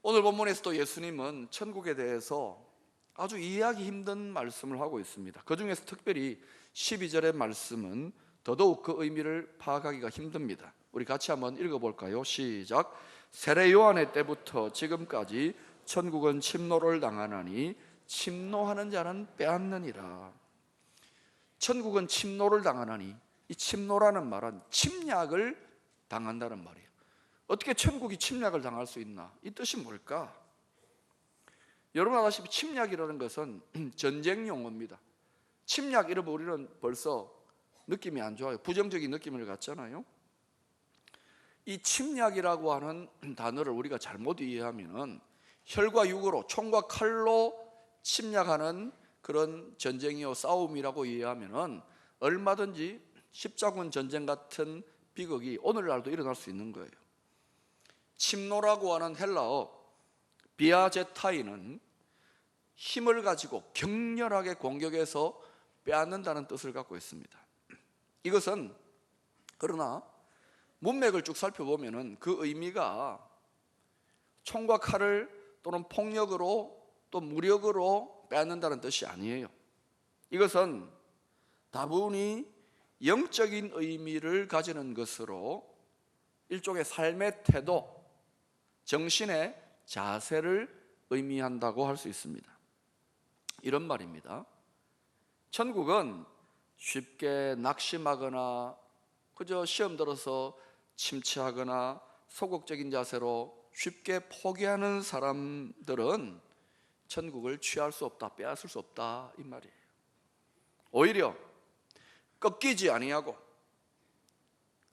오늘 본문에서도 예수님은 천국에 대해서 아주 이해하기 힘든 말씀을 하고 있습니다. 그 중에서 특별히 12절의 말씀은 더더욱 그 의미를 파악하기가 힘듭니다. 우리 같이 한번 읽어볼까요? 시작. 세례 요한의 때부터 지금까지 천국은 침노를 당하나니 침노하는 자는 빼앗느니라. 천국은 침노를 당하나니, 이 침노라는 말은 침략을 당한다는 말이에요. 어떻게 천국이 침략을 당할 수 있나? 이 뜻이 뭘까? 여러분 아시다시피 침략이라는 것은 전쟁 용어입니다. 침략 이러면 우리는 벌써 느낌이 안 좋아요. 부정적인 느낌을 갖잖아요. 이 침략이라고 하는 단어를 우리가 잘못 이해하면 혈과 육으로, 총과 칼로 침략하는 그런 전쟁이요 싸움이라고 이해하면 얼마든지 십자군 전쟁 같은 비극이 오늘날도 일어날 수 있는 거예요. 침노라고 하는 헬라어 비아제타이는 힘을 가지고 격렬하게 공격해서 빼앗는다는 뜻을 갖고 있습니다. 이것은 그러나 문맥을 쭉 살펴보면 그 의미가 총과 칼을 또는 폭력으로 또 무력으로 빼앗는다는 뜻이 아니에요. 이것은 다분히 영적인 의미를 가지는 것으로 일종의 삶의 태도, 정신의 자세를 의미한다고 할 수 있습니다. 이런 말입니다. 천국은 쉽게 낙심하거나 그저 시험 들어서 침체하거나 소극적인 자세로 쉽게 포기하는 사람들은 천국을 취할 수 없다, 빼앗을 수 없다 이 말이에요. 오히려 꺾이지 아니하고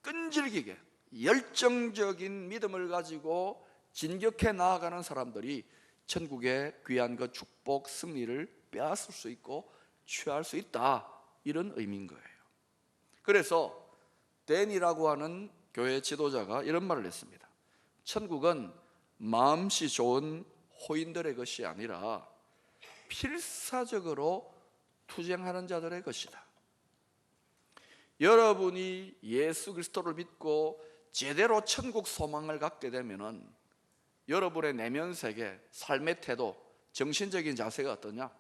끈질기게 열정적인 믿음을 가지고 진격해 나아가는 사람들이 천국의 귀한 그 축복, 승리를 빼앗을 수 있고 취할 수 있다, 이런 의미인 거예요. 그래서 댄이라고 하는 교회 지도자가 이런 말을 했습니다. 천국은 마음씨 좋은 호인들의 것이 아니라 필사적으로 투쟁하는 자들의 것이다. 여러분이 예수 그리스도를 믿고 제대로 천국 소망을 갖게 되면은 여러분의 내면 세계, 삶의 태도, 정신적인 자세가 어떠냐?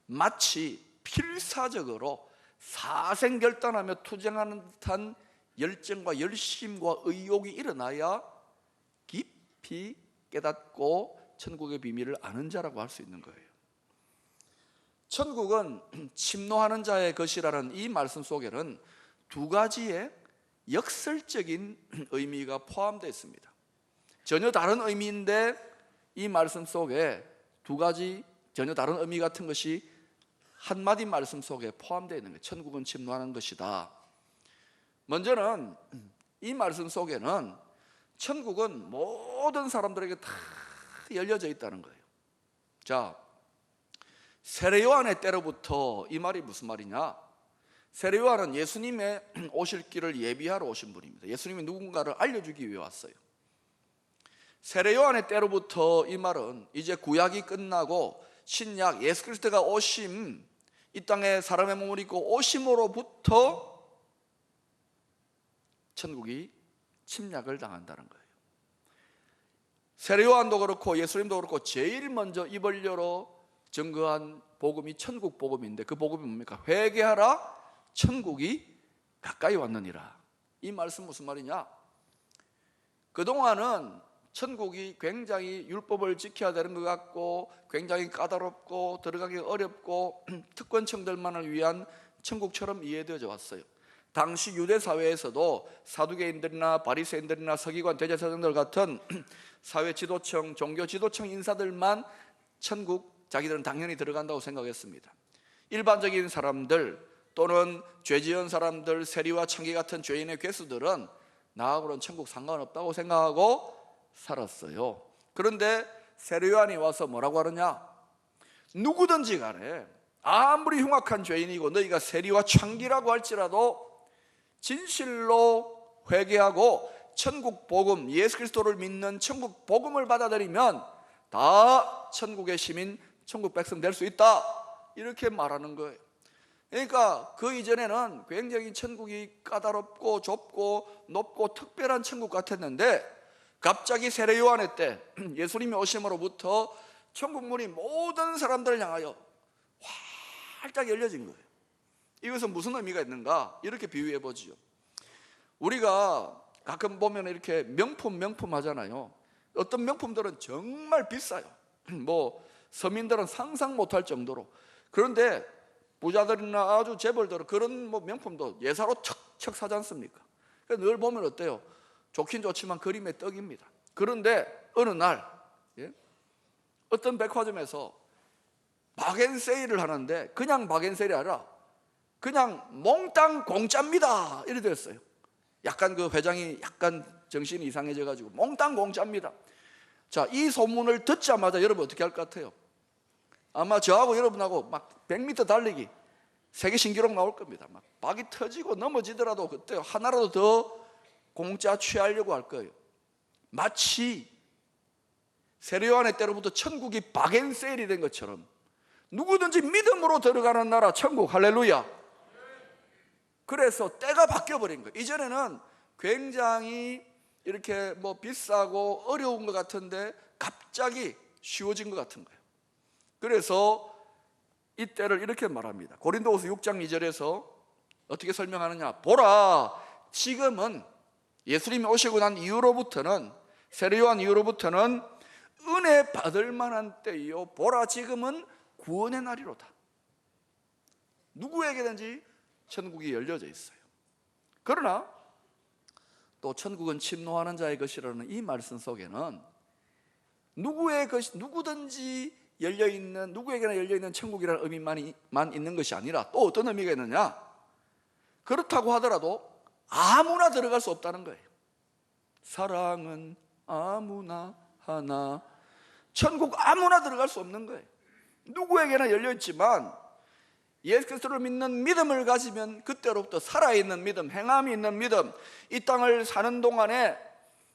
마치 필사적으로 사생결단하며 투쟁하는 듯한 열정과 열심과 의욕이 일어나야 깊이 깨닫고 천국의 비밀을 아는 자라고 할 수 있는 거예요. 천국은 침노하는 자의 것이라는 이 말씀 속에는 두 가지의 역설적인 의미가 포함되어 있습니다. 전혀 다른 의미인데 이 말씀 속에 두 가지 전혀 다른 의미 같은 것이 한마디 말씀 속에 포함되어 있는 거예요. 천국은 침노하는 것이다. 먼저는 이 말씀 속에는 천국은 모든 사람들에게 다 열려져 있다는 거예요. 자, 세례 요한의 때로부터 이 말이 무슨 말이냐? 세례 요한은 예수님의 오실 길을 예비하러 오신 분입니다. 예수님이 누군가를 알려주기 위해 왔어요. 세례 요한의 때로부터 이 말은 이제 구약이 끝나고 신약 예수 그리스도가 오심, 이 땅에 사람의 몸을 입고 오심으로부터 천국이 침략을 당한다는 거예요. 세례 요한도 그렇고 예수님도 그렇고 제일 먼저 입을 열어 증거한 복음이 천국 복음인데 그 복음이 뭡니까? 회개하라, 천국이 가까이 왔느니라. 이 말씀 무슨 말이냐? 그동안은 천국이 굉장히 율법을 지켜야 되는 것 같고 굉장히 까다롭고 들어가기 어렵고 특권층들만을 위한 천국처럼 이해되어져 왔어요. 당시 유대 사회에서도 사두개인들이나 바리새인들이나 서기관, 대제사장들 같은 사회 지도층, 종교 지도층 인사들만 천국 자기들은 당연히 들어간다고 생각했습니다. 일반적인 사람들 또는 죄 지은 사람들, 세리와 창기 같은 죄인의 괴수들은 나하고는 천국 상관없다고 생각하고 살았어요. 그런데 세례 요한이 와서 뭐라고 하느냐? 누구든지 간에 아무리 흉악한 죄인이고 너희가 세리와 창기라고 할지라도 진실로 회개하고 천국 복음, 예수 그리스도를 믿는 천국 복음을 받아들이면 다 천국의 시민, 천국 백성 될 수 있다, 이렇게 말하는 거예요. 그러니까 그 이전에는 굉장히 천국이 까다롭고 좁고 높고 특별한 천국 같았는데 갑자기 세례 요한의 때 예수님이 오심으로부터 천국 문이 모든 사람들을 향하여 활짝 열려진 거예요. 이것은 무슨 의미가 있는가? 이렇게 비유해 보지요. 우리가 가끔 보면 이렇게 명품 하잖아요. 어떤 명품들은 정말 비싸요. 뭐 서민들은 상상 못할 정도로. 그런데 부자들이나 아주 재벌들은 그런 뭐 명품도 예사로 척척 사지 않습니까? 늘 보면 어때요? 좋긴 좋지만 그림의 떡입니다. 그런데 어느 날 어떤 백화점에서 박앤세일을 하는데 그냥 박앤세일이 아니라 그냥 몽땅 공짜입니다 이래 됐어요. 약간 그 회장이 약간 정신이 이상해져 가지고 몽땅 공짜입니다. 자, 이 소문을 듣자마자 여러분 어떻게 할 것 같아요? 아마 저하고 여러분하고 막 100m 달리기 세계 신기록 나올 겁니다. 막 박이 터지고 넘어지더라도 그때 하나라도 더 공짜 취하려고 할 거예요. 마치 세례 요한의 때로부터 천국이 박앤세일이 된 것처럼 누구든지 믿음으로 들어가는 나라 천국. 할렐루야. 그래서 때가 바뀌어버린 거예요. 이전에는 굉장히 이렇게 뭐 비싸고 어려운 것 같은데 갑자기 쉬워진 것 같은 거예요. 그래서 이 때를 이렇게 말합니다. 고린도후서 6장 2절에서 어떻게 설명하느냐? 보라, 지금은 예수님이 오시고 난 이후로부터는, 세례 요한 이후로부터는 은혜 받을 만한 때이요, 보라 지금은 구원의 날이로다. 누구에게든지 천국이 열려져 있어요. 그러나 또 천국은 침노하는 자의 것이라는 이 말씀 속에는 누구든지 열려있는, 누구에게나 열려있는 천국이라는 의미만 있는 것이 아니라 또 어떤 의미가 있느냐? 그렇다고 하더라도 아무나 들어갈 수 없다는 거예요. 사랑은 아무나 하나. 천국 아무나 들어갈 수 없는 거예요. 누구에게나 열려있지만 예수 그리스도를 믿는 믿음을 가지면 그때로부터 살아있는 믿음, 행함이 있는 믿음, 이 땅을 사는 동안에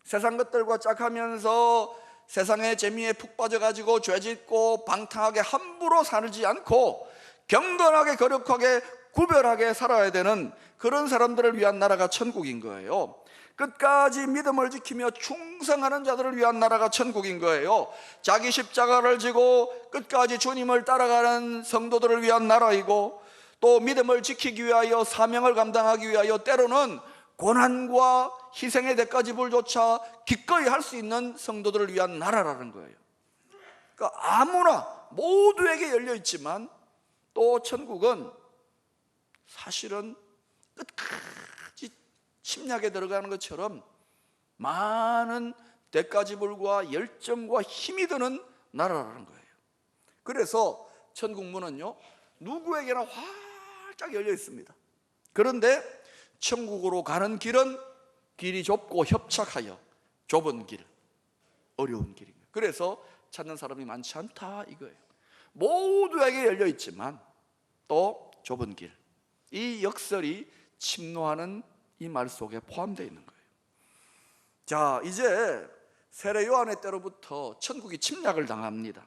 세상 것들과 짝하면서 세상의 재미에 푹 빠져가지고 죄짓고 방탕하게 함부로 살지 않고 경건하게 거룩하게 구별하게 살아야 되는 그런 사람들을 위한 나라가 천국인 거예요. 끝까지 믿음을 지키며 충성하는 자들을 위한 나라가 천국인 거예요. 자기 십자가를 지고 끝까지 주님을 따라가는 성도들을 위한 나라이고, 또 믿음을 지키기 위하여 사명을 감당하기 위하여 때로는 고난과 희생의 대가지불조차 기꺼이 할 수 있는 성도들을 위한 나라라는 거예요. 그러니까 아무나 모두에게 열려 있지만 또 천국은 사실은 끝까지 침략에 들어가는 것처럼 많은 대가지불과 열정과 힘이 드는 나라라는 거예요. 그래서 천국 문은요, 누구에게나 활짝 열려 있습니다. 그런데 천국으로 가는 길은 길이 좁고 협착하여 좁은 길, 어려운 길입니다. 그래서 찾는 사람이 많지 않다 이거예요. 모두에게 열려 있지만 또 좁은 길, 이 역설이 침노하는 이 말 속에 포함되어 있는 거예요. 자, 이제 세례 요한의 때로부터 천국이 침략을 당합니다.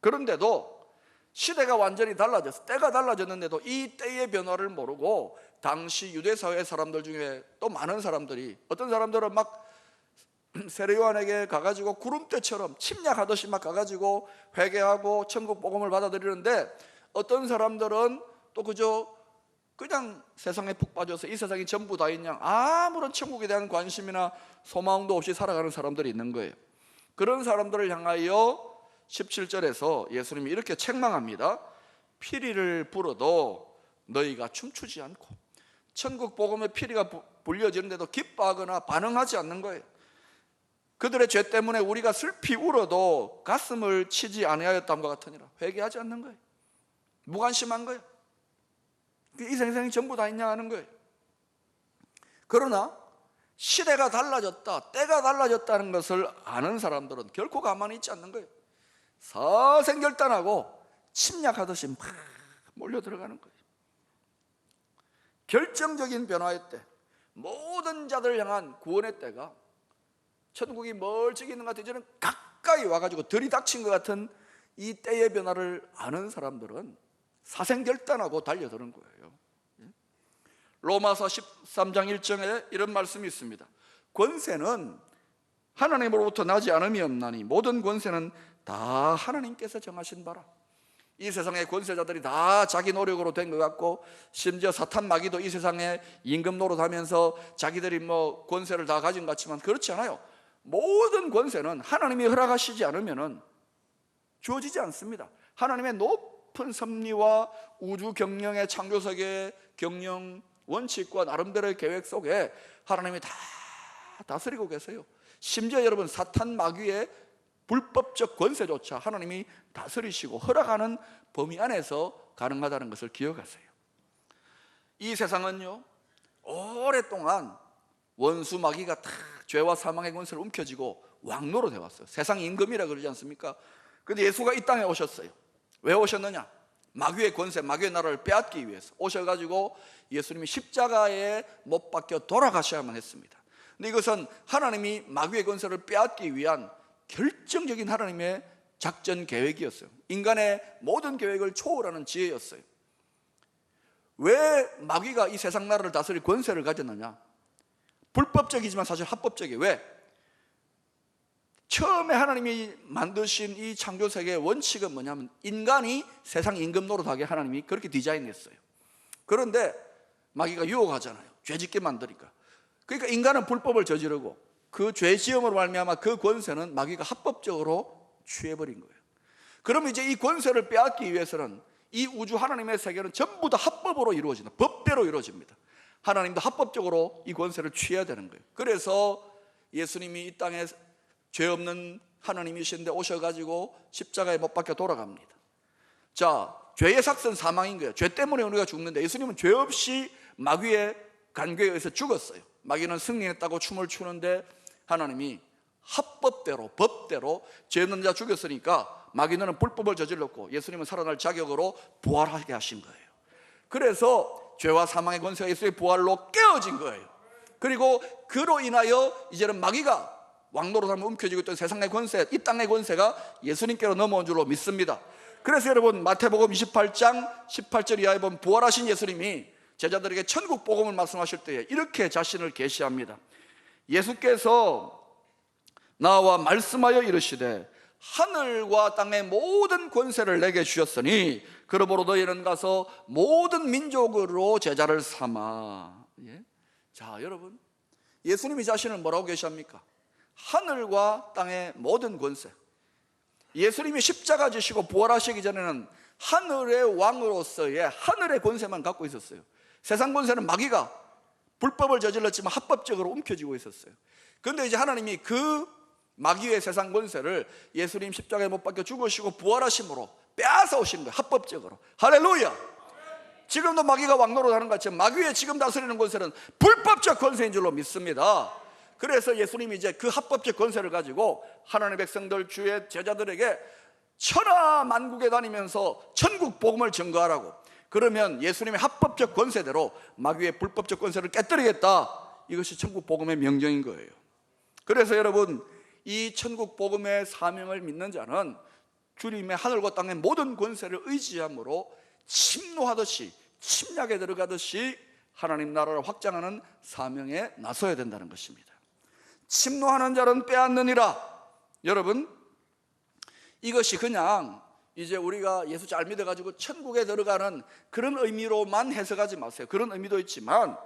그런데도 시대가 완전히 달라졌어. 때가 달라졌는데도 이 때의 변화를 모르고 당시 유대사회 사람들 중에 또 많은 사람들이, 어떤 사람들은 막 세례 요한에게 가가지고 구름대처럼 침략하듯이 막 가가지고 회개하고 천국 복음을 받아들이는데, 어떤 사람들은 또 그냥 세상에 푹 빠져서 이 세상이 전부 다인 양 아무런 천국에 대한 관심이나 소망도 없이 살아가는 사람들이 있는 거예요. 그런 사람들을 향하여 17절에서 예수님이 이렇게 책망합니다. 피리를 불어도 너희가 춤추지 않고, 천국 복음의 피리가 불려지는데도 기뻐하거나 반응하지 않는 거예요. 그들의 죄 때문에 우리가 슬피 울어도 가슴을 치지 아니하였담과 같으니라. 회개하지 않는 거예요. 무관심한 거예요. 이 생생이 전부 다 있냐 하는 거예요. 그러나 시대가 달라졌다, 때가 달라졌다는 것을 아는 사람들은 결코 가만히 있지 않는 거예요. 사생결단하고 침략하듯이 막 몰려 들어가는 거예요. 결정적인 변화의 때, 모든 자들을 향한 구원의 때가, 천국이 멀찍이 있는 것 같아요. 저는 가까이 와가지고 들이닥친 것 같은 이 때의 변화를 아는 사람들은 사생결단하고 달려드는 거예요. 로마서 13장 1절에 이런 말씀이 있습니다. 권세는 하나님으로부터 나지 않음이 없나니 모든 권세는 다 하나님께서 정하신 바라. 이 세상의 권세자들이 다 자기 노력으로 된 것 같고, 심지어 사탄 마귀도 이 세상에 임금 노릇하면서 자기들이 뭐 권세를 다 가진 것 같지만 그렇지 않아요. 모든 권세는 하나님이 허락하시지 않으면 주어지지 않습니다. 하나님의 높은 섭리와 우주 경영의 창조세계의 경영 원칙과 나름대로의 계획 속에 하나님이 다 다스리고 계세요. 심지어 여러분, 사탄 마귀의 불법적 권세조차 하나님이 다스리시고 허락하는 범위 안에서 가능하다는 것을 기억하세요. 이 세상은요, 오랫동안 원수 마귀가 다 죄와 사망의 권세를 움켜쥐고 왕노릇 해왔어요. 세상 임금이라 그러지 않습니까? 근데 예수가 이 땅에 오셨어요. 왜 오셨느냐? 마귀의 권세, 마귀의 나라를 빼앗기 위해서 오셔가지고 예수님이 십자가에 못 박혀 돌아가셔야만 했습니다. 근데 이것은 하나님이 마귀의 권세를 빼앗기 위한 결정적인 하나님의 작전 계획이었어요. 인간의 모든 계획을 초월하는 지혜였어요. 왜 마귀가 이 세상 나라를 다스릴 권세를 가졌느냐? 불법적이지만 사실 합법적이에요. 왜? 처음에 하나님이 만드신 이 창조세계의 원칙은 뭐냐면 인간이 세상 임금 노릇하게 하나님이 그렇게 디자인했어요. 그런데 마귀가 유혹하잖아요. 죄짓게 만드니까. 그러니까 인간은 불법을 저지르고 그 죄지음으로 말미암아 그 권세는 마귀가 합법적으로 취해버린 거예요. 그러면 이제 이 권세를 빼앗기 위해서는 이 우주 하나님의 세계는 전부 다 합법으로 이루어진다. 법대로 이루어집니다. 하나님도 합법적으로 이 권세를 취해야 되는 거예요. 그래서 예수님이 이 땅에 죄 없는 하나님이신데 오셔가지고 십자가에 못 박혀 돌아갑니다. 자, 죄의 삭은 사망인 거예요. 죄 때문에 우리가 죽는데 예수님은 죄 없이 마귀의 간궤에 의해서 죽었어요. 마귀는 승리했다고 춤을 추는데 하나님이 합법대로 법대로 죄 없는 자 죽였으니까 마귀는 불법을 저질렀고 예수님은 살아날 자격으로 부활하게 하신 거예요. 그래서 죄와 사망의 권세가 예수의 부활로 깨어진 거예요. 그리고 그로 인하여 이제는 마귀가 왕노릇하면 움켜쥐고 있던 세상의 권세, 이 땅의 권세가 예수님께로 넘어온 줄로 믿습니다. 그래서 여러분, 마태복음 28장 18절 이하에 보면 부활하신 예수님이 제자들에게 천국 복음을 말씀하실 때에 이렇게 자신을 계시합니다. 예수께서 나와 말씀하여 이르시되 하늘과 땅의 모든 권세를 내게 주셨으니 그러므로 너희는 가서 모든 민족으로 제자를 삼아. 자, 여러분, 예수님이 자신을 뭐라고 계시합니까? 하늘과 땅의 모든 권세. 예수님이 십자가 지시고 부활하시기 전에는 하늘의 왕으로서의 하늘의 권세만 갖고 있었어요. 세상 권세는 마귀가 불법을 저질렀지만 합법적으로 움켜쥐고 있었어요. 그런데 이제 하나님이 그 마귀의 세상 권세를 예수님 십자가에 못 박혀 죽으시고 부활하심으로 빼앗아 오신 거예요. 합법적으로. 할렐루야. 지금도 마귀가 왕노릇하는 것 같지만 마귀의 지금 다스리는 권세는 불법적 권세인 줄로 믿습니다. 그래서 예수님이 이제 그 합법적 권세를 가지고 하나님의 백성들 주의 제자들에게 천하 만국에 다니면서 천국 복음을 증거하라고. 그러면 예수님의 합법적 권세대로 마귀의 불법적 권세를 깨뜨리겠다. 이것이 천국 복음의 명령인 거예요. 그래서 여러분, 이 천국 복음의 사명을 믿는 자는 주님의 하늘과 땅의 모든 권세를 의지함으로 침노하듯이 침략에 들어가듯이 하나님 나라를 확장하는 사명에 나서야 된다는 것입니다. 침노하는 자는 빼앗느니라. 여러분, 이것이 그냥 이제 우리가 예수 잘 믿어가지고 천국에 들어가는 그런 의미로만 해석하지 마세요. 그런 의미도 있지만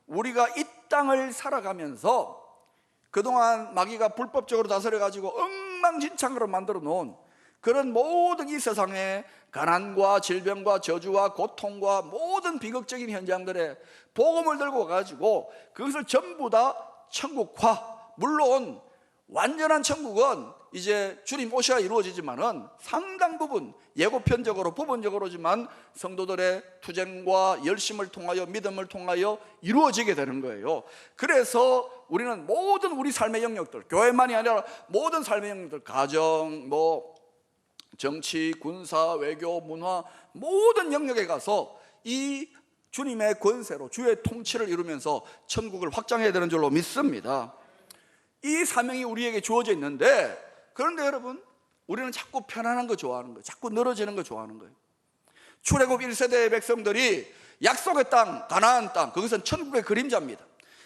우리가 이 땅을 살아가면서 그동안 마귀가 불법적으로 다스려가지고 엉망진창으로 만들어 놓은 그런 모든 이 세상의 가난과 질병과 저주와 고통과 모든 비극적인 현장들에 복음을 들고 가지고 그것을 전부 다 천국화. 물론 완전한 천국은 이제 주님 오셔야 이루어지지만은 상당 부분 예고편적으로 부분적으로지만 성도들의 투쟁과 열심을 통하여 믿음을 통하여 이루어지게 되는 거예요. 그래서 우리는 모든 우리 삶의 영역들, 교회만이 아니라 모든 삶의 영역들, 가정, 정치, 군사, 외교, 문화 모든 영역에 가서 이 주님의 권세로 주의 통치를 이루면서 천국을 확장해야 되는 줄로 믿습니다. 이 사명이 우리에게 주어져 있는데, 그런데 여러분, 우리는 자꾸 편안한 거 좋아하는 거예요. 자꾸 늘어지는 거 좋아하는 거예요. 출애굽 1세대의 백성들이 약속의 땅, 가나안 땅, 그것은 천국의 그림자입니다.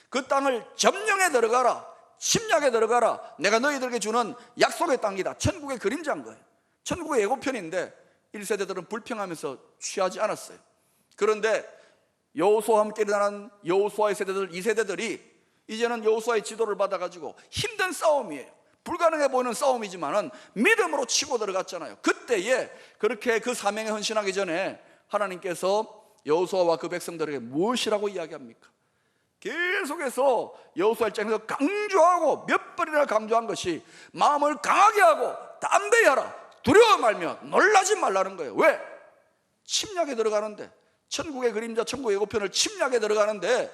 그 땅을 점령해 들어가라, 침략에 들어가라. 내가 너희들에게 주는 약속의 땅이다. 천국의 그림자인 거예요. 천국의 예고편인데 1세대들은 불평하면서 취하지 않았어요. 그런데 여호수아와 함께 일어나는 여호수아의 세대들, 2세대들이 이제는 여호수아의 지도를 받아가지고 힘든 싸움이에요. 불가능해 보이는 싸움이지만은 믿음으로 치고 들어갔잖아요. 그때에 그렇게 그 사명에 헌신하기 전에 하나님께서 여호수아와 그 백성들에게 무엇이라고 이야기합니까? 계속해서 여호수아 1장에서 강조하고 몇 번이나 강조한 것이 마음을 강하게 하고 담대히 하라. 두려워 말며 놀라지 말라는 거예요. 왜? 침략에 들어가는데, 천국의 그림자, 천국의 예고편을 침략에 들어가는데,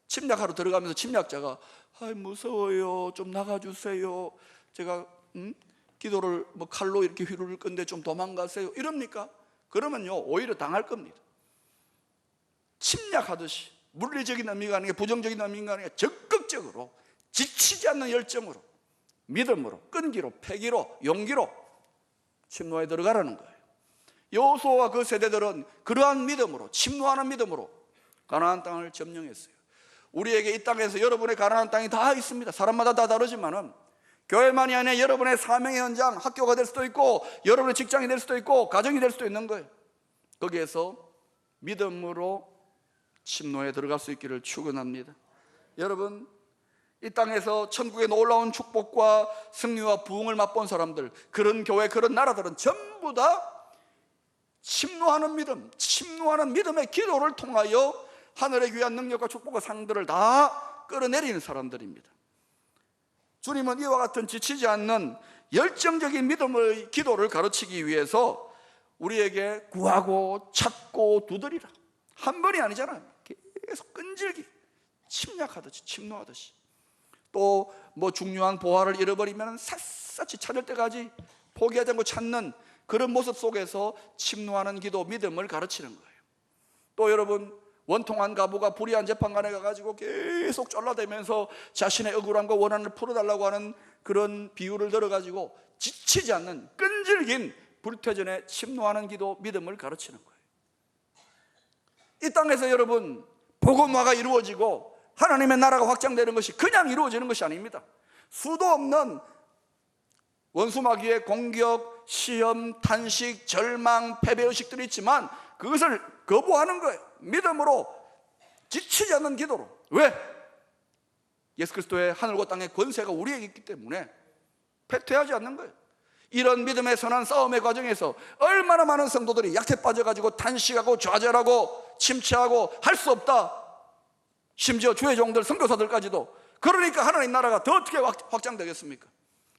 침략하러 들어가면서 침략자가 아이 무서워요, 좀 나가주세요, 제가 기도를 뭐 칼로 이렇게 휘두를 건데 좀 도망가세요, 이럽니까? 그러면요 오히려 당할 겁니다. 침략하듯이 물리적인 의미가 아니라 부정적인 의미가 아니라 적극적으로 지치지 않는 열정으로, 믿음으로, 끈기로, 패기로, 용기로 침노에 들어가라는 거예요. 여호수아와 그 세대들은 그러한 믿음으로, 침노하는 믿음으로 가나안 땅을 점령했어요. 우리에게 이 땅에서 여러분의 가나안 땅이 다 있습니다. 사람마다 다 다르지만은 교회만이 아니라 여러분의 사명의 현장, 학교가 될 수도 있고 여러분의 직장이 될 수도 있고 가정이 될 수도 있는 거예요. 거기에서 믿음으로 침노에 들어갈 수 있기를 축원합니다. 여러분, 이 땅에서 천국의 놀라운 축복과 승리와 부흥을 맛본 사람들, 그런 교회, 그런 나라들은 전부 다 침노하는 믿음, 침노하는 믿음의 기도를 통하여 하늘의 귀한 능력과 축복과 상들을 다 끌어내리는 사람들입니다. 주님은 이와 같은 지치지 않는 열정적인 믿음의 기도를 가르치기 위해서 우리에게 구하고 찾고 두드리라, 한 번이 아니잖아요. 계속 끈질기 침략하듯이, 침노하듯이. 또 뭐 중요한 보화를 잃어버리면 샅샅이 찾을 때까지 포기하지 않고 찾는 그런 모습 속에서 침노하는 기도, 믿음을 가르치는 거예요. 또 여러분, 원통한 가부가 불의한 재판관에 가가지고 계속 쫄라대면서 자신의 억울함과 원한을 풀어달라고 하는 그런 비유를 들어가지고 지치지 않는 끈질긴 불태전에 침노하는 기도, 믿음을 가르치는 거예요. 이 땅에서 여러분, 복음화가 이루어지고 하나님의 나라가 확장되는 것이 그냥 이루어지는 것이 아닙니다. 수도 없는 원수마귀의 공격, 시험, 탄식, 절망, 패배의식들이 있지만 그것을 거부하는 거예요. 믿음으로, 지치지 않는 기도로. 왜? 예수 그리스도의 하늘과 땅의 권세가 우리에게 있기 때문에 패퇴하지 않는 거예요. 이런 믿음의 선한 싸움의 과정에서 얼마나 많은 성도들이 약해 빠져가지고 탄식하고 좌절하고 침체하고 할 수 없다, 심지어 주의 종들, 선교사들까지도. 그러니까 하나님 나라가 더 어떻게 확장되겠습니까?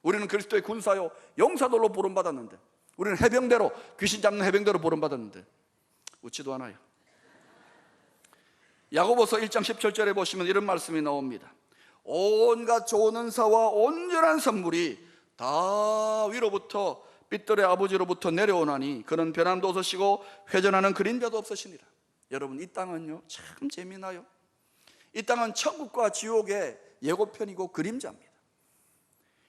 우리는 그리스도의 군사요 용사들로 부름받았는데, 우리는 해병대로, 귀신 잡는 해병대로 부름받았는데 웃지도 않아요. 야고보서 1장 17절에 보시면 이런 말씀이 나옵니다. 온갖 좋은 은사와 온전한 선물이 다 위로부터 빛들의 아버지로부터 내려오나니 그는 변함도 없으시고 회전하는 그림자도 없으시니라. 여러분, 이 땅은요 참 재미나요. 이 땅은 천국과 지옥의 예고편이고 그림자입니다.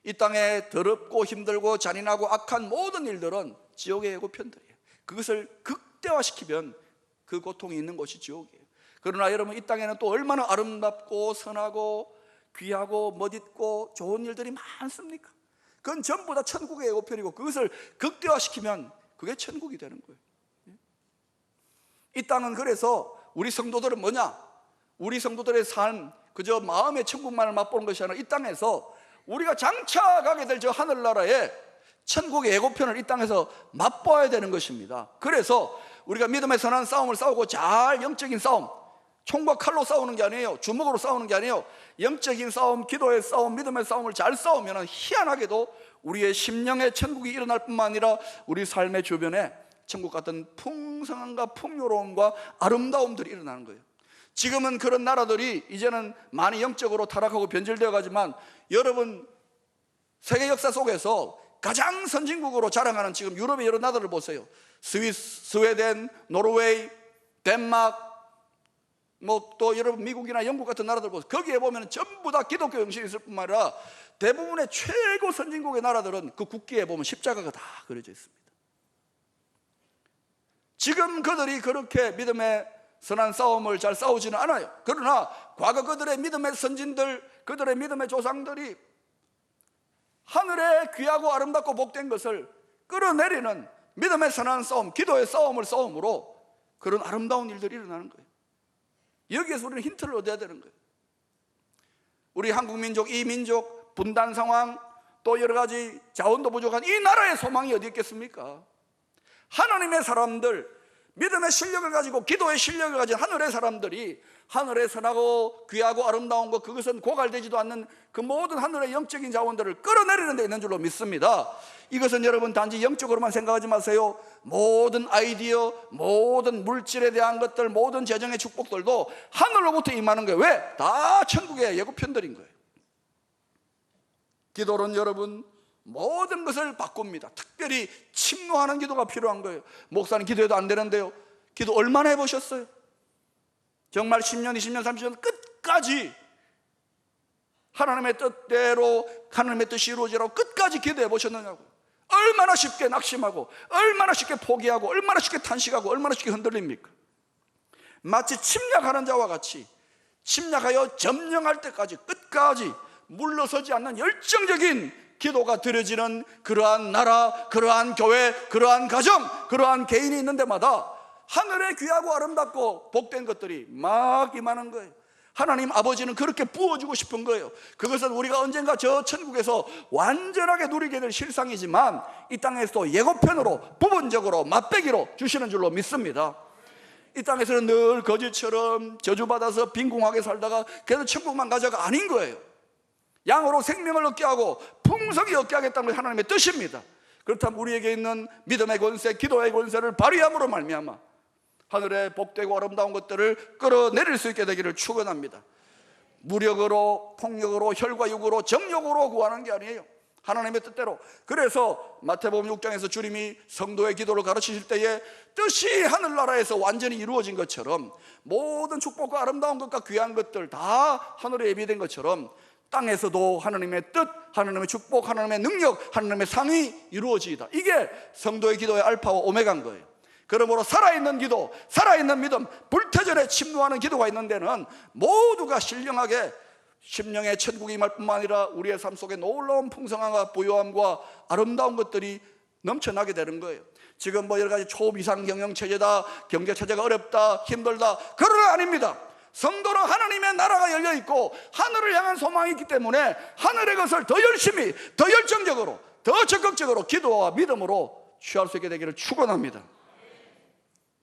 이 땅에 더럽고 힘들고 잔인하고 악한 모든 일들은 지옥의 예고편들이에요. 그것을 극대화시키면 그 고통이 있는 곳이 지옥이에요. 그러나 여러분, 이 땅에는 또 얼마나 아름답고 선하고 귀하고 멋있고 좋은 일들이 많습니까? 그건 전부 다 천국의 예고편이고 그것을 극대화시키면 그게 천국이 되는 거예요. 이 땅은 그래서 우리 성도들은 뭐냐? 우리 성도들의 삶, 그저 마음의 천국만을 맛보는 것이 아니라 이 땅에서 우리가 장차 가게 될 저 하늘나라의 천국의 예고편을 이 땅에서 맛봐야 되는 것입니다. 그래서 우리가 믿음의 선한 싸움을 싸우고 잘 영적인 싸움, 총과 칼로 싸우는 게 아니에요. 주먹으로 싸우는 게 아니에요. 영적인 싸움, 기도의 싸움, 믿음의 싸움을 잘 싸우면 희한하게도 우리의 심령의 천국이 일어날 뿐만 아니라 우리 삶의 주변에 천국 같은 풍성함과 풍요로움과 아름다움들이 일어나는 거예요. 지금은 그런 나라들이 이제는 많이 영적으로 타락하고 변질되어 가지만, 여러분 세계 역사 속에서 가장 선진국으로 자랑하는 지금 유럽의 여러 나라를 보세요. 스위스, 스웨덴, 노르웨이, 덴마크, 뭐 또 여러분 미국이나 영국 같은 나라들 보세요. 거기에 보면 전부 다 기독교 영신이 있을 뿐만 아니라 대부분의 최고 선진국의 나라들은 그 국기에 보면 십자가가 다 그려져 있습니다. 지금 그들이 그렇게 믿음의 선한 싸움을 잘 싸우지는 않아요. 그러나 과거 그들의 믿음의 선진들, 그들의 믿음의 조상들이 하늘의 귀하고 아름답고 복된 것을 끌어내리는 믿음의 선한 싸움, 기도의 싸움을 싸움으로 그런 아름다운 일들이 일어나는 거예요. 여기에서 우리는 힌트를 얻어야 되는 거예요. 우리 한국 민족, 이 민족 분단 상황, 또 여러 가지 자원도 부족한 이 나라의 소망이 어디 있겠습니까? 하나님의 사람들, 믿음의 실력을 가지고 기도의 실력을 가진 하늘의 사람들이 하늘의 선하고 귀하고 아름다운 것, 그것은 고갈되지도 않는 그 모든 하늘의 영적인 자원들을 끌어내리는 데 있는 줄로 믿습니다. 이것은 여러분 단지 영적으로만 생각하지 마세요. 모든 아이디어, 모든 물질에 대한 것들, 모든 재정의 축복들도 하늘로부터 임하는 거예요. 왜? 다 천국의 예고편들인 거예요. 기도는 여러분 모든 것을 바꿉니다. 특별히 침노하는 기도가 필요한 거예요. 목사님 기도해도 안 되는데요. 기도 얼마나 해보셨어요? 정말 10년, 20년, 30년 끝까지 하나님의 뜻대로, 하나님의 뜻이 이루어지라고 끝까지 기도해 보셨느냐고. 얼마나 쉽게 낙심하고, 얼마나 쉽게 포기하고, 얼마나 쉽게 탄식하고, 얼마나 쉽게 흔들립니까? 마치 침략하는 자와 같이 침략하여 점령할 때까지 끝까지 물러서지 않는 열정적인 기도가 드려지는 그러한 나라, 그러한 교회, 그러한 가정, 그러한 개인이 있는 데마다 하늘의 귀하고 아름답고 복된 것들이 막 임하는 거예요. 하나님 아버지는 그렇게 부어주고 싶은 거예요. 그것은 우리가 언젠가 저 천국에서 완전하게 누리게 될 실상이지만 이 땅에서도 예고편으로 부분적으로 맛배기로 주시는 줄로 믿습니다. 이 땅에서는 늘 거지처럼 저주받아서 빈궁하게 살다가 그래도 천국만 가자가 아닌 거예요. 양으로 생명을 얻게 하고 풍성히 얻게 하겠다는 것이 하나님의 뜻입니다. 그렇다면 우리에게 있는 믿음의 권세, 기도의 권세를 발휘함으로 말미암아 하늘의 복되고 아름다운 것들을 끌어내릴 수 있게 되기를 축원합니다. 무력으로, 폭력으로, 혈과 육으로, 정욕으로 구하는 게 아니에요. 하나님의 뜻대로. 그래서 마태복음 6장에서 주님이 성도의 기도를 가르치실 때에 뜻이 하늘나라에서 완전히 이루어진 것처럼 모든 축복과 아름다운 것과 귀한 것들 다 하늘에 예비된 것처럼 땅에서도 하나님의 뜻, 하나님의 축복, 하나님의 능력, 하나님의 상이 이루어지이다. 이게 성도의 기도의 알파와 오메가인 거예요. 그러므로 살아있는 기도, 살아있는 믿음, 불태전에 침노하는 기도가 있는 데는 모두가 신령하게 심령의 천국이 임할 뿐만 아니라 우리의 삶 속에 놀라운 풍성함과 부요함과 아름다운 것들이 넘쳐나게 되는 거예요. 지금 뭐 여러 가지 초비상 경영체제다, 경제체제가 어렵다, 힘들다, 그러나 아닙니다. 성도는 하나님의 나라가 열려있고 하늘을 향한 소망이 있기 때문에 하늘의 것을 더 열심히, 더 열정적으로, 더 적극적으로 기도와 믿음으로 취할 수 있게 되기를 축원합니다.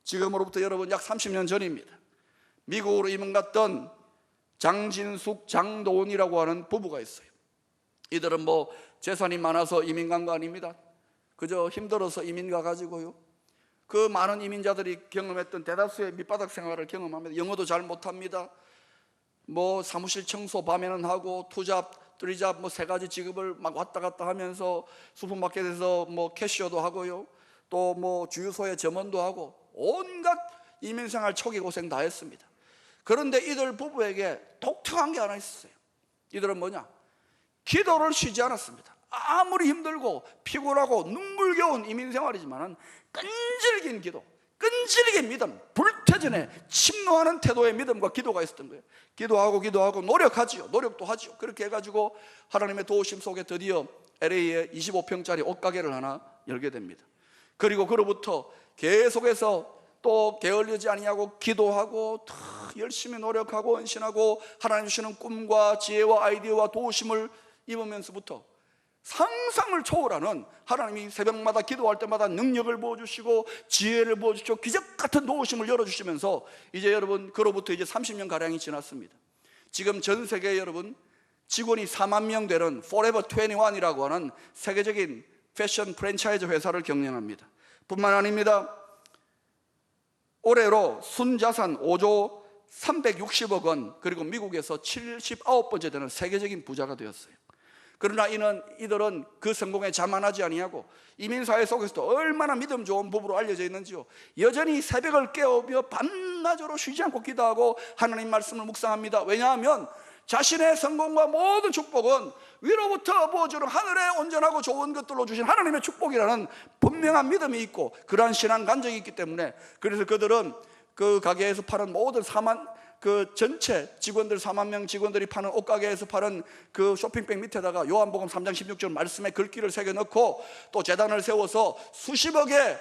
지금으로부터 여러분 약 30년 전입니다. 미국으로 이민 갔던 장진숙, 장도원이라고 하는 부부가 있어요. 이들은 뭐 재산이 많아서 이민 간 거 아닙니다. 그저 힘들어서 이민 가가지고요, 그 많은 이민자들이 경험했던 대다수의 밑바닥 생활을 경험합니다. 영어도 잘 못합니다. 뭐 사무실 청소 밤에는 하고 투잡, 쓰리잡 뭐 세 가지 직업을 막 왔다 갔다 하면서 슈퍼마켓에서 뭐 캐시어도 하고요, 또 뭐 주유소에 점원도 하고 온갖 이민생활 초기 고생 다 했습니다. 그런데 이들 부부에게 독특한 게 하나 있었어요. 이들은 뭐냐? 기도를 쉬지 않았습니다. 아무리 힘들고 피곤하고 눈물겨운 이민생활이지만 끈질긴 기도, 끈질긴 믿음, 불태전에 침노하는 태도의 믿음과 기도가 있었던 거예요. 기도하고 노력하지요. 노력도 하지요. 그렇게 해가지고 하나님의 도우심 속에 드디어 LA에 25평짜리 옷가게를 하나 열게 됩니다. 그리고 그로부터 계속해서 또 게을리지 아니하고 기도하고 열심히 노력하고 헌신하고 하나님 주시는 꿈과 지혜와 아이디어와 도우심을 입으면서부터 상상을 초월하는, 하나님이 새벽마다 기도할 때마다 능력을 부어주시고 지혜를 부어주시고 기적 같은 도우심을 열어주시면서 이제 여러분 그로부터 이제 30년 가량이 지났습니다. 지금 전 세계에 여러분 직원이 4만 명 되는 Forever 21이라고 하는 세계적인 패션 프랜차이즈 회사를 경영합니다. 뿐만 아닙니다. 올해로 순자산 5조 360억 원, 그리고 미국에서 79번째 되는 세계적인 부자가 되었어요. 그러나 이들은 그 성공에 자만하지 아니하고 이민사회 속에서도 얼마나 믿음 좋은 부부로 알려져 있는지요, 여전히 새벽을 깨우며 밤낮으로 쉬지 않고 기도하고 하나님 말씀을 묵상합니다. 왜냐하면 자신의 성공과 모든 축복은 위로부터 부어주는 하늘의 온전하고 좋은 것들로 주신 하나님의 축복이라는 분명한 믿음이 있고 그러한 신앙 간증이 있기 때문에, 그래서 그들은 그 가게에서 파는 모든 전체 직원들 4만 명 직원들이 파는 옷가게에서 파는 그 쇼핑백 밑에다가 요한복음 3장 16절 말씀의 글귀를 새겨 넣고 또 재단을 세워서 수십억의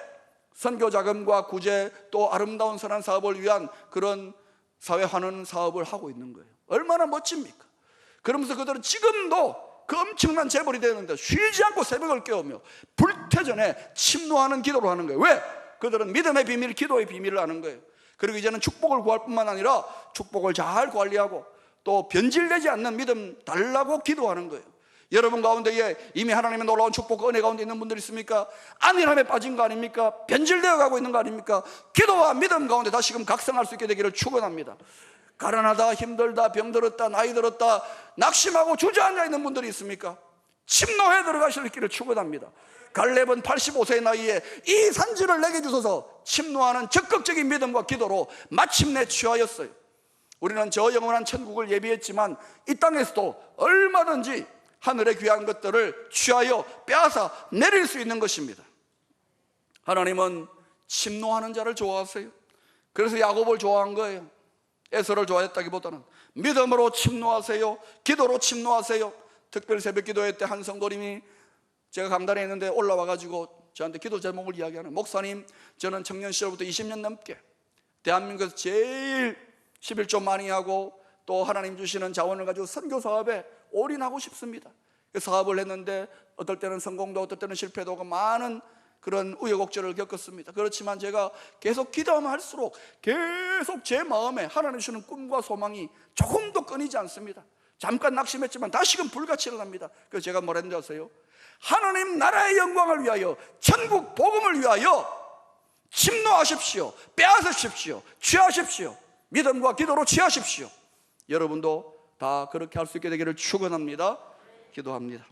선교 자금과 구제 또 아름다운 선한 사업을 위한 그런 사회 환원 사업을 하고 있는 거예요. 얼마나 멋집니까? 그러면서 그들은 지금도 그 엄청난 재벌이 되는데 쉬지 않고 새벽을 깨우며 불태전에 침노하는 기도를 하는 거예요. 왜? 그들은 믿음의 비밀, 기도의 비밀을 아는 거예요. 그리고 이제는 축복을 구할 뿐만 아니라 축복을 잘 관리하고 또 변질되지 않는 믿음 달라고 기도하는 거예요. 여러분 가운데에 이미 하나님의 놀라운 축복, 은혜 가운데 있는 분들 있습니까? 안일함에 빠진 거 아닙니까? 변질되어 가고 있는 거 아닙니까? 기도와 믿음 가운데 다시금 각성할 수 있게 되기를 축원합니다. 가난하다, 힘들다, 병들었다, 나이 들었다, 낙심하고 주저앉아 있는 분들이 있습니까? 침노해 들어가실 길을 축원합니다. 갈렙은 85세의 나이에 이 산지를 내게 주소서 침노하는 적극적인 믿음과 기도로 마침내 취하였어요. 우리는 저 영원한 천국을 예비했지만 이 땅에서도 얼마든지 하늘의 귀한 것들을 취하여 빼앗아 내릴 수 있는 것입니다. 하나님은 침노하는 자를 좋아하세요. 그래서 야곱을 좋아한 거예요. 에서를 좋아했다기보다는 믿음으로 침노하세요, 기도로 침노하세요. 특별히 새벽 기도회 때 한 성도님이 제가 강단에 있는데 올라와가지고 저한테 기도 제목을 이야기하는, 목사님 저는 청년 시절부터 20년 넘게 대한민국에서 제일 11조 많이 하고 또 하나님 주시는 자원을 가지고 선교 사업에 올인하고 싶습니다. 그 사업을 했는데 어떨 때는 성공도 어떨 때는 실패도 하고 많은 그런 우여곡절을 겪었습니다. 그렇지만 제가 계속 기도하면 할수록 계속 제 마음에 하나님 주시는 꿈과 소망이 조금도 끊이지 않습니다. 잠깐 낙심했지만 다시금 불같이 일어납니다. 그래서 제가 뭐라 했는지 아세요? 하나님 나라의 영광을 위하여, 천국 복음을 위하여 침노하십시오, 빼앗으십시오, 취하십시오. 믿음과 기도로 취하십시오. 여러분도 다 그렇게 할 수 있게 되기를 축원합니다. 기도합니다.